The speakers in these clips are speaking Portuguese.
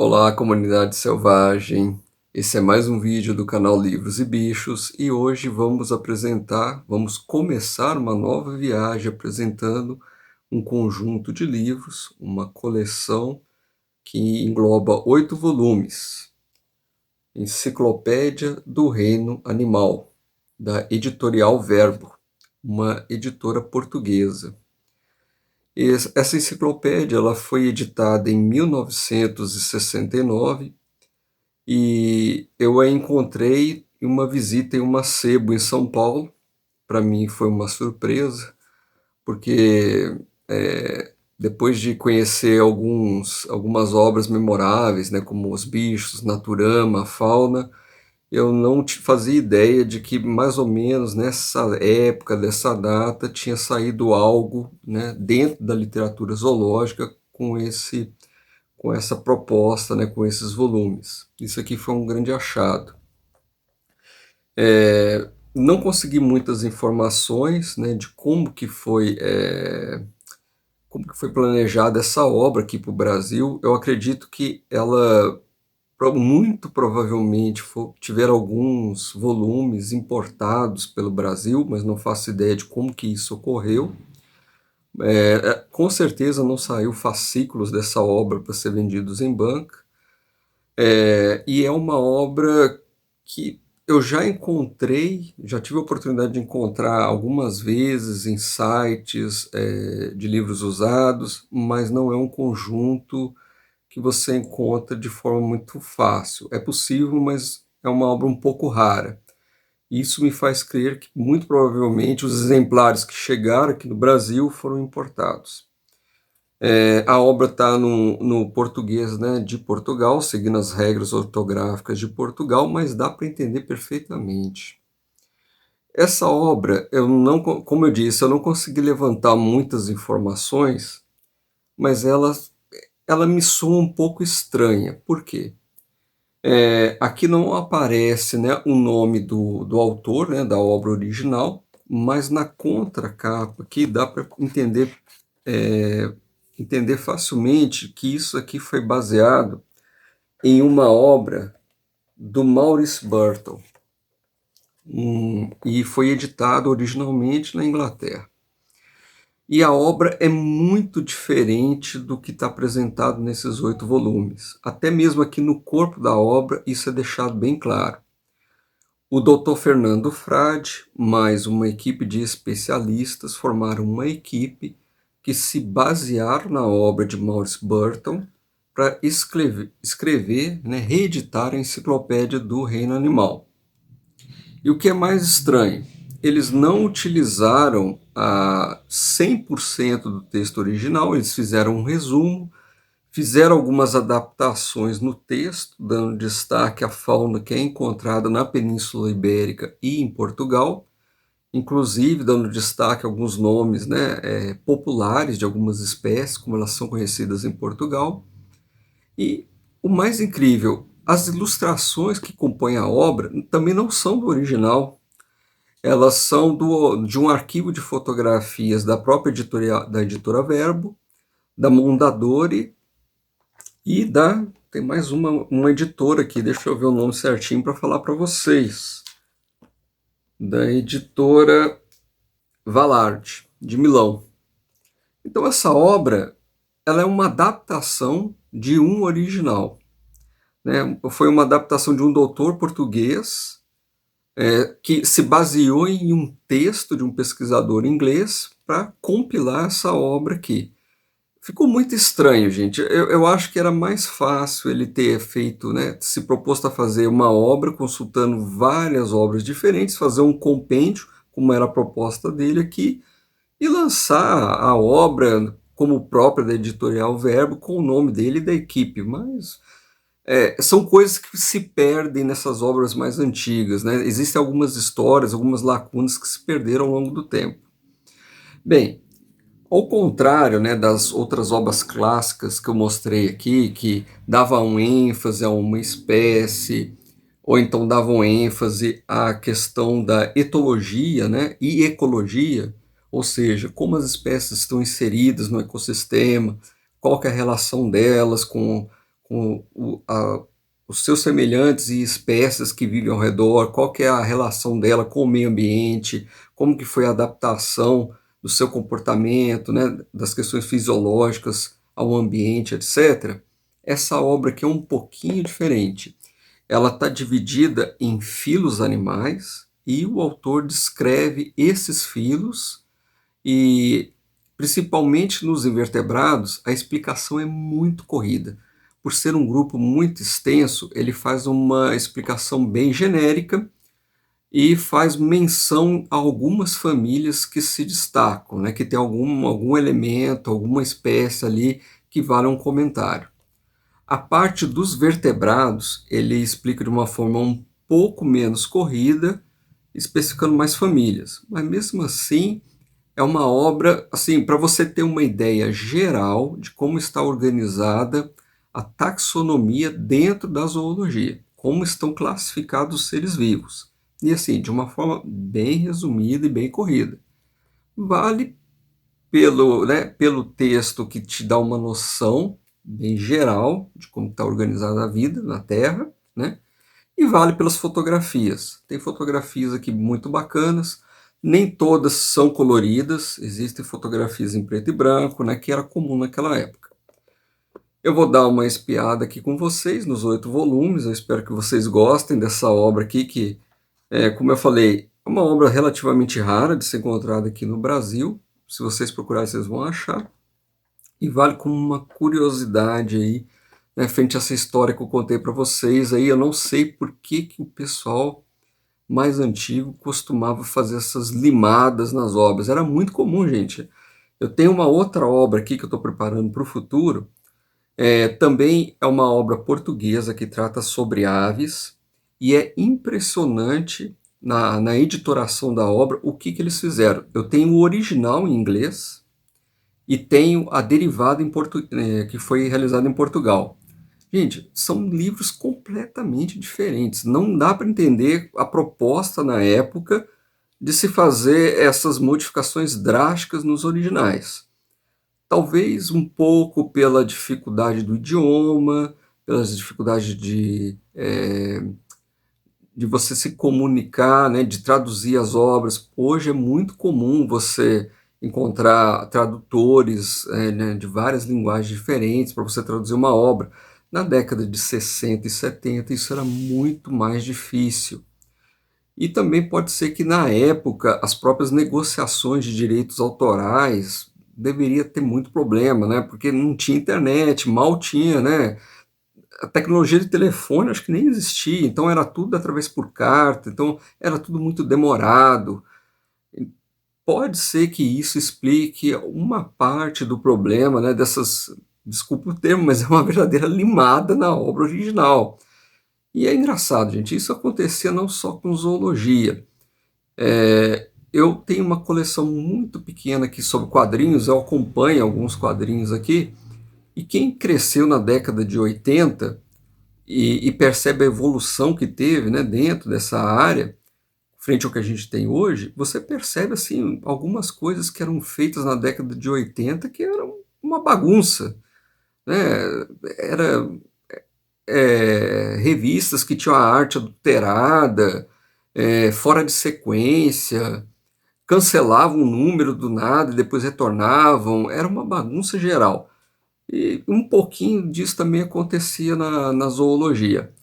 Olá, comunidade selvagem. Esse é mais um vídeo do canal Livros e Bichos e hoje vamos começar uma nova viagem apresentando um conjunto de livros, uma coleção que engloba 8 volumes. Enciclopédia do Reino Animal, da Editorial Verbo, uma editora portuguesa. Essa enciclopédia ela foi editada em 1969 e eu a encontrei em uma visita em uma sebo em São Paulo. Para mim foi uma surpresa, porque depois de conhecer algumas obras memoráveis, né, como Os Bichos, Naturama, Fauna, eu não fazia ideia de que mais ou menos nessa época, dessa data, tinha saído algo, né, dentro da literatura zoológica com essa proposta, né, com esses volumes. Isso aqui foi um grande achado. Não consegui muitas informações, né, de como que foi planejada essa obra aqui para o Brasil. Eu acredito que ela muito provavelmente tiveram alguns volumes importados pelo Brasil, mas não faço ideia de como que isso ocorreu. Com certeza não saiu fascículos dessa obra para ser vendidos em banca. E é uma obra que eu já tive a oportunidade de encontrar algumas vezes em sites de livros usados, mas não é um conjunto que você encontra de forma muito fácil. É possível, mas é uma obra um pouco rara. Isso me faz crer que, muito provavelmente, os exemplares que chegaram aqui no Brasil foram importados. A obra está no português, né, de Portugal, seguindo as regras ortográficas de Portugal, mas dá para entender perfeitamente. Essa obra, como eu disse, eu não consegui levantar muitas informações, mas ela me soa um pouco estranha. Por quê? Aqui não aparece, né, o nome do autor, né, da obra original, mas na contracapa aqui dá para entender facilmente que isso aqui foi baseado em uma obra do Maurice Burton, e foi editado originalmente na Inglaterra. E a obra é muito diferente do que está apresentado nesses 8 volumes. Até mesmo aqui no corpo da obra isso é deixado bem claro. O Dr. Fernando Frade, mais uma equipe de especialistas, formaram uma equipe que se basearam na obra de Maurice Burton para escrever, né, reeditar a Enciclopédia do Reino Animal. E o que é mais estranho, eles não utilizaram 100% do texto original, eles fizeram um resumo, fizeram algumas adaptações no texto, dando destaque à fauna que é encontrada na Península Ibérica e em Portugal, inclusive dando destaque a alguns nomes, né, populares de algumas espécies, como elas são conhecidas em Portugal. E o mais incrível, as ilustrações que compõem a obra também não são do original, elas são de um arquivo de fotografias da própria da editora Verbo, da Mondadori e tem mais uma editora aqui, deixa eu ver o nome certinho para falar para vocês, da editora Valarde, de Milão. Então essa obra, ela é uma adaptação de um original, né? Foi uma adaptação de um doutor português que se baseou em um texto de um pesquisador inglês para compilar essa obra aqui. Ficou muito estranho, gente. Eu acho que era mais fácil ele ter feito, né, se proposto a fazer uma obra, consultando várias obras diferentes, fazer um compêndio, como era a proposta dele aqui, e lançar a obra como própria da Editorial Verbo, com o nome dele e da equipe. Mas são coisas que se perdem nessas obras mais antigas, né? Existem algumas histórias, algumas lacunas que se perderam ao longo do tempo. Bem, ao contrário, né, das outras obras clássicas que eu mostrei aqui, que davam ênfase a uma espécie, ou então davam ênfase à questão da etologia, né, e ecologia, ou seja, como as espécies estão inseridas no ecossistema, qual que é a relação delas com com os seus semelhantes e espécies que vivem ao redor, qual que é a relação dela com o meio ambiente, como que foi a adaptação do seu comportamento, né, das questões fisiológicas ao ambiente, etc. Essa obra aqui é um pouquinho diferente. Ela está dividida em filos animais e o autor descreve esses filos e, principalmente nos invertebrados, a explicação é muito corrida. Por ser um grupo muito extenso, ele faz uma explicação bem genérica e faz menção a algumas famílias que se destacam, né, que tem algum elemento, alguma espécie ali que vale um comentário. A parte dos vertebrados, ele explica de uma forma um pouco menos corrida, especificando mais famílias. Mas mesmo assim, é uma obra, assim, para você ter uma ideia geral de como está organizada a taxonomia dentro da zoologia, como estão classificados os seres vivos. E assim, de uma forma bem resumida e bem corrida. Vale pelo texto que te dá uma noção bem geral de como está organizada a vida na Terra, né? E vale pelas fotografias. Tem fotografias aqui muito bacanas, nem todas são coloridas, existem fotografias em preto e branco, né, que era comum naquela época. Eu vou dar uma espiada aqui com vocês nos 8 volumes, eu espero que vocês gostem dessa obra aqui, que, como eu falei, é uma obra relativamente rara de ser encontrada aqui no Brasil. Se vocês procurarem, vocês vão achar. E vale como uma curiosidade aí, né, frente a essa história que eu contei para vocês. Aí eu não sei por que o pessoal mais antigo costumava fazer essas limadas nas obras. Era muito comum, gente. Eu tenho uma outra obra aqui que eu estou preparando para o futuro. Também é uma obra portuguesa que trata sobre aves. E é impressionante na editoração da obra o que eles fizeram. Eu tenho o original em inglês e tenho a derivada que foi realizada em Portugal. Gente, são livros completamente diferentes. Não dá para entender a proposta na época de se fazer essas modificações drásticas nos originais. Talvez um pouco pela dificuldade do idioma, pelas dificuldades de você se comunicar, né, de traduzir as obras. Hoje é muito comum você encontrar tradutores né, de várias linguagens diferentes para você traduzir uma obra. Na década de 60 e 70 isso era muito mais difícil. E também pode ser que na época as próprias negociações de direitos autorais deveria ter muito problema, né? Porque não tinha internet, mal tinha, né? A tecnologia de telefone acho que nem existia, então era tudo através por carta, então era tudo muito demorado. Pode ser que isso explique uma parte do problema, né, dessas, desculpa o termo, mas é uma verdadeira limada na obra original. E é engraçado, gente, isso acontecia não só com zoologia. Eu tenho uma coleção muito pequena aqui sobre quadrinhos, eu acompanho alguns quadrinhos aqui, e quem cresceu na década de 80 e percebe a evolução que teve, né, dentro dessa área, frente ao que a gente tem hoje, você percebe assim, algumas coisas que eram feitas na década de 80 que eram uma bagunça. Né? Era revistas que tinham a arte adulterada, fora de sequência, cancelavam um número do nada e depois retornavam, era uma bagunça geral. E um pouquinho disso também acontecia na zoologia.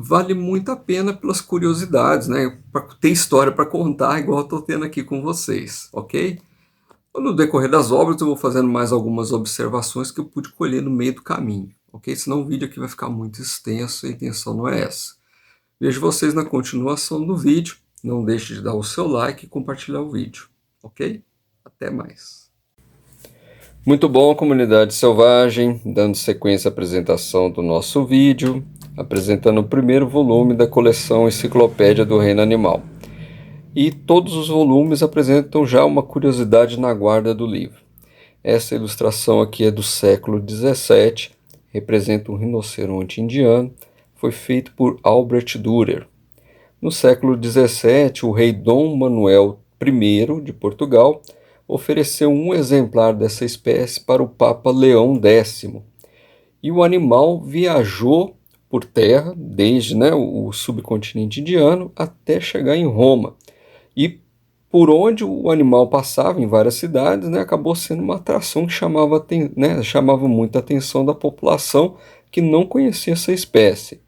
Vale muito a pena pelas curiosidades, né? Para ter história para contar, igual eu estou tendo aqui com vocês, ok? No decorrer das obras eu vou fazendo mais algumas observações que eu pude colher no meio do caminho, ok? Senão o vídeo aqui vai ficar muito extenso e a intenção não é essa. Vejo vocês na continuação do vídeo. Não deixe de dar o seu like e compartilhar o vídeo, ok? Até mais. Muito bom, comunidade selvagem, dando sequência à apresentação do nosso vídeo, apresentando o primeiro volume da coleção Enciclopédia do Reino Animal. E todos os volumes apresentam já uma curiosidade na guarda do livro. Essa ilustração aqui é do século XVII, representa um rinoceronte indiano, foi feito por Albrecht Dürer. No século XVII, o rei Dom Manuel I de Portugal ofereceu um exemplar dessa espécie para o Papa Leão X. e o animal viajou por terra, desde, né, o subcontinente indiano até chegar em Roma. E por onde o animal passava, em várias cidades, né, acabou sendo uma atração que chamava muita atenção da população que não conhecia essa espécie.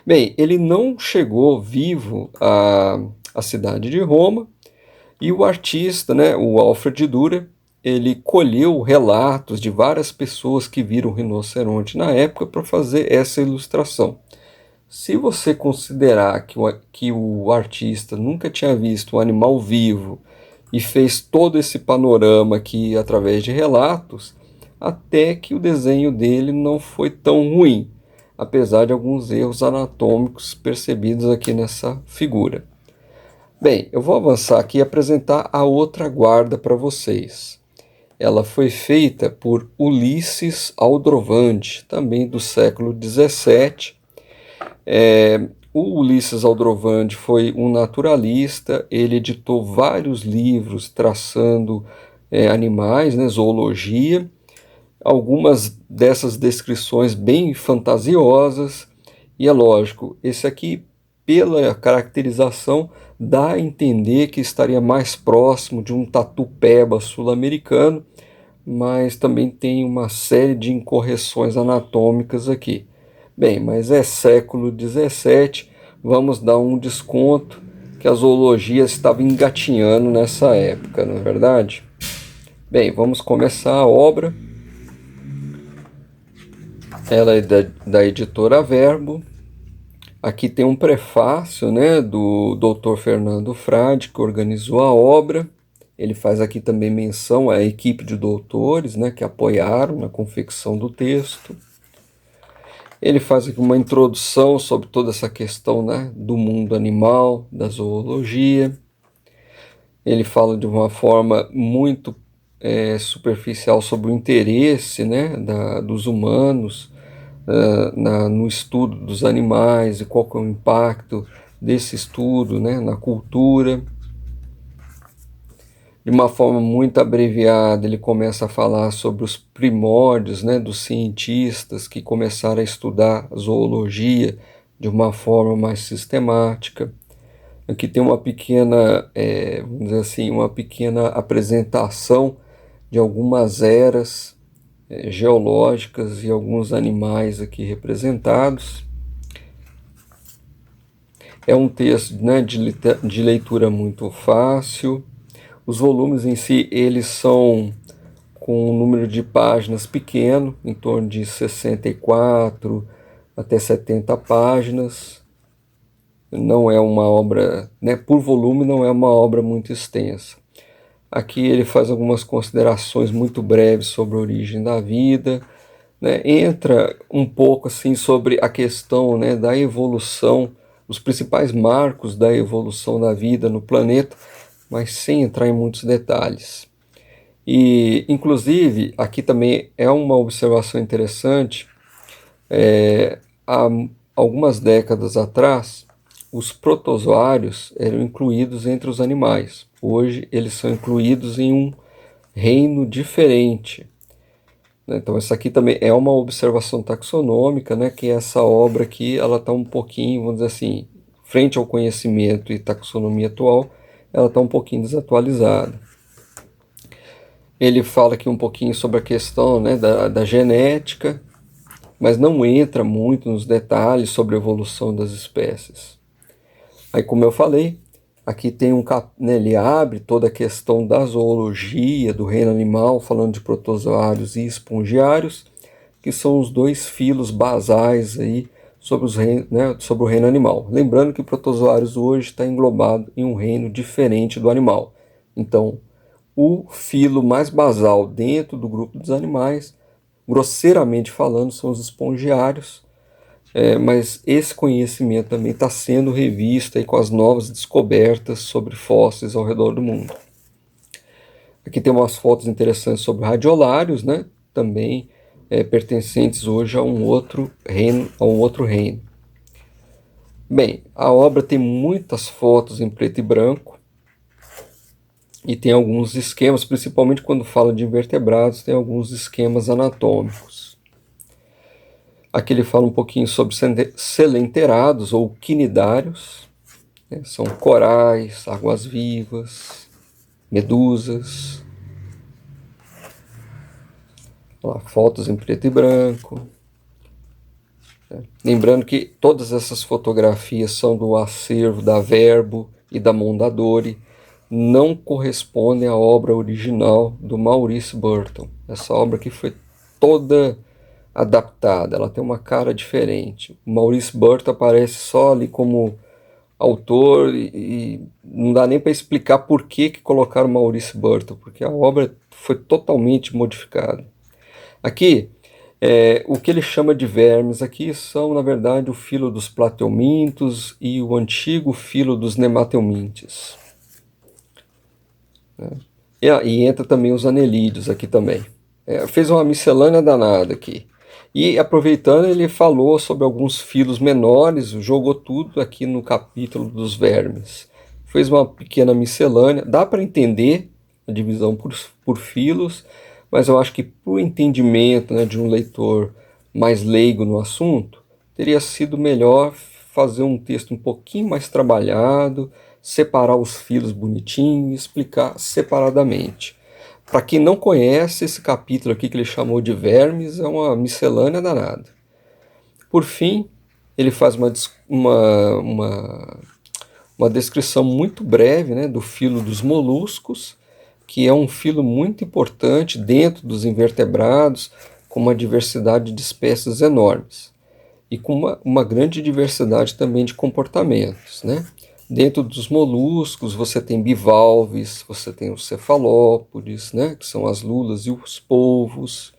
Bem, ele não chegou vivo à cidade de Roma, e o artista, né, o Alfred Dürer, ele colheu relatos de várias pessoas que viram o rinoceronte na época para fazer essa ilustração. Se você considerar que o artista nunca tinha visto um animal vivo e fez todo esse panorama aqui através de relatos, até que o desenho dele não foi tão ruim, apesar de alguns erros anatômicos percebidos aqui nessa figura. Bem, eu vou avançar aqui e apresentar a outra guarda para vocês. Ela foi feita por Ulisses Aldrovandi, também do século XVII. O Ulisses Aldrovandi foi um naturalista, ele editou vários livros traçando animais, né, zoologia, algumas dessas descrições bem fantasiosas, e é lógico, esse aqui, pela caracterização, dá a entender que estaria mais próximo de um tatu-peba sul-americano, mas também tem uma série de incorreções anatômicas aqui. Bem, mas é século XVII, vamos dar um desconto que a zoologia estava engatinhando nessa época, não é verdade? Bem, vamos começar a obra. Ela é da editora Verbo. Aqui tem um prefácio, né, do Dr. Fernando Frade, que organizou a obra. Ele faz aqui também menção à equipe de doutores, né, que apoiaram na confecção do texto. Ele faz aqui uma introdução sobre toda essa questão, né, do mundo animal, da zoologia. Ele fala de uma forma muito superficial sobre o interesse, né, dos humanos no estudo dos animais e qual que é o impacto desse estudo, né, na cultura. De uma forma muito abreviada, ele começa a falar sobre os primórdios, né, dos cientistas que começaram a estudar zoologia de uma forma mais sistemática. Aqui tem uma pequena, vamos dizer assim, uma pequena apresentação de algumas eras geológicas e alguns animais aqui representados. É um texto, né, de leitura muito fácil. Os volumes em si, eles são com um número de páginas pequeno, em torno de 64 até 70 páginas. Não é uma obra, né, por volume, não é uma obra muito extensa. Aqui ele faz algumas considerações muito breves sobre a origem da vida, né, entra um pouco assim sobre a questão, né, da evolução, os principais marcos da evolução da vida no planeta, mas sem entrar em muitos detalhes. E, inclusive, aqui também é uma observação interessante. Há algumas décadas atrás, os protozoários eram incluídos entre os animais. Hoje, eles são incluídos em um reino diferente. Então, essa aqui também é uma observação taxonômica, né, que essa obra aqui, ela está um pouquinho, vamos dizer assim, frente ao conhecimento e taxonomia atual, ela está um pouquinho desatualizada. Ele fala aqui um pouquinho sobre a questão, né, da genética, mas não entra muito nos detalhes sobre a evolução das espécies. Aí, como eu falei, aqui tem né, ele abre toda a questão da zoologia, do reino animal, falando de protozoários e espongiários, que são os dois filos basais aí sobre o reino animal. Lembrando que protozoários hoje está englobado em um reino diferente do animal. Então, o filo mais basal dentro do grupo dos animais, grosseiramente falando, são os espongiários, mas esse conhecimento também está sendo revisto aí com as novas descobertas sobre fósseis ao redor do mundo. Aqui tem umas fotos interessantes sobre radiolários, né? Também pertencentes hoje a um outro reino. Bem, a obra tem muitas fotos em preto e branco e tem alguns esquemas, principalmente quando fala de invertebrados, tem alguns esquemas anatômicos. Aqui ele fala um pouquinho sobre selenterados ou quinidários, né? São corais, águas-vivas, medusas. Olha lá, fotos em preto e branco. Lembrando que todas essas fotografias são do acervo da Verbo e da Mondadori, não correspondem à obra original do Maurice Burton. Essa obra aqui foi toda adaptada, ela tem uma cara diferente. O Maurice Burton aparece só ali como autor e não dá nem para explicar por que colocaram Maurice Burton, porque a obra foi totalmente modificada. Aqui, o que ele chama de vermes aqui são, na verdade, o filo dos plateumintos e o antigo filo dos nemateumintes. E entra também os anelídeos aqui também. Fez uma miscelânea danada aqui. E aproveitando, ele falou sobre alguns filos menores, jogou tudo aqui no capítulo dos vermes. Fez uma pequena miscelânea, dá para entender a divisão por filos, mas eu acho que para o entendimento, né, de um leitor mais leigo no assunto, teria sido melhor fazer um texto um pouquinho mais trabalhado, separar os filos bonitinho e explicar separadamente. Para quem não conhece, esse capítulo aqui que ele chamou de vermes é uma miscelânea danada. Por fim, ele faz uma descrição muito breve, né, do filo dos moluscos, que é um filo muito importante dentro dos invertebrados, com uma diversidade de espécies enormes. E com uma grande diversidade também de comportamentos, né? Dentro dos moluscos você tem bivalves, você tem os cefalópodes, né, que são as lulas e os polvos,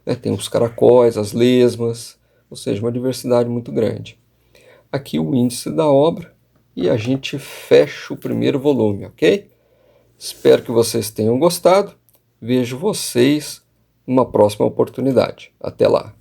né, tem os caracóis, as lesmas, ou seja, uma diversidade muito grande. Aqui o índice da obra e a gente fecha o primeiro volume, ok? Espero que vocês tenham gostado. Vejo vocês numa próxima oportunidade. Até lá!